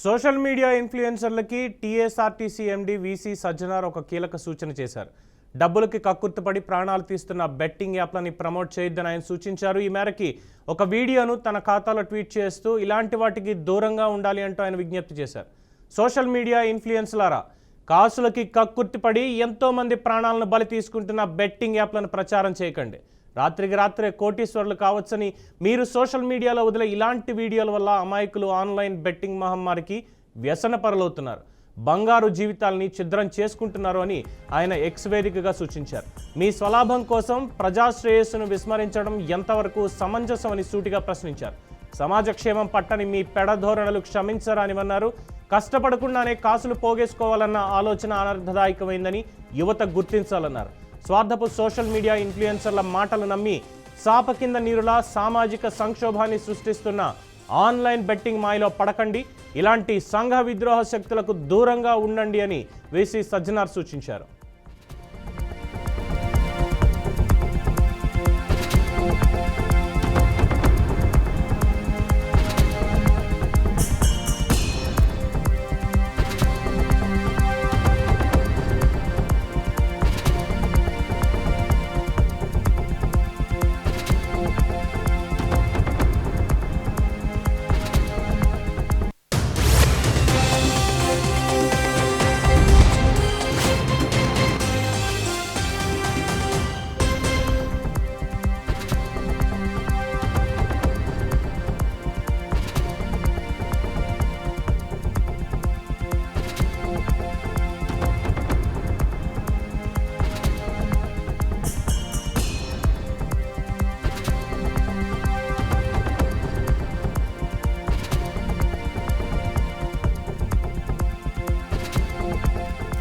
Social media ఇన్ఫ్లుయెన్సర్లకి TSRTC MD VC Sajjanar ఒక కీలక సూచన చేశారు. డబ్బులకి కక్కుర్తిపడి ప్రాణాలు తీస్తున్న బెట్టింగ్ యాప్లని ప్రమోట్ చేయొద్దని ఆయన సూచించారు. ఈ మేరకి ఒక వీడియోను తన ఖాతాలో ట్వీట్ చేస్తూ ఇలాంటి వాటికి దూరంగా ఉండాలి అంటూ ఆయన విజ్ఞప్తి చేశారు. సోషల్ మీడియా ఇన్ఫ్లుయెన్సర్లారా, కాసులకి కక్కుర్తిపడి ఎంతో మంది ప్రాణాలను బలి తీసుకుంటున్న బెట్టింగ్ యాప్లను ప్రచారం చేయకండి. రాత్రికి రాత్రే కోటీశ్వరులు కావచ్చని మీరు సోషల్ మీడియాలో వదిలే ఇలాంటి వీడియోల వల్ల అమాయకులు ఆన్లైన్ బెట్టింగ్ మహమ్మారికి వ్యసనపరులవుతున్నారు, బంగారు జీవితాలని ఛిద్రం చేసుకుంటున్నారు అని ఆయన ఎక్స్ వేదికగా సూచించారు. మీ స్వలాభం కోసం ప్రజాశ్రేయస్సును విస్మరించడం ఎంతవరకు సమంజసమని సూటిగా ప్రశ్నించారు. సమాజ క్షేమం పట్టని మీ పెడధోరణులు క్షమించరానివన్నారు. కష్టపడకుండానే కాసులు పోగేసుకోవాలన్న ఆలోచన అనర్థదాయకమైందని యువత గుర్తించాలన్నారు. స్వార్థపు సోషల్ మీడియా ఇన్ఫ్లుయెన్సర్ల మాటలు నమ్మి సాప కింద నీరులా సామాజిక సంక్షోభాన్ని సృష్టిస్తున్న ఆన్లైన్ బెట్టింగ్ మాయలో పడకండి. ఇలాంటి సంఘ విద్రోహ శక్తులకు దూరంగా ఉండండి అని వీసీ సజ్జనార్ సూచించారు.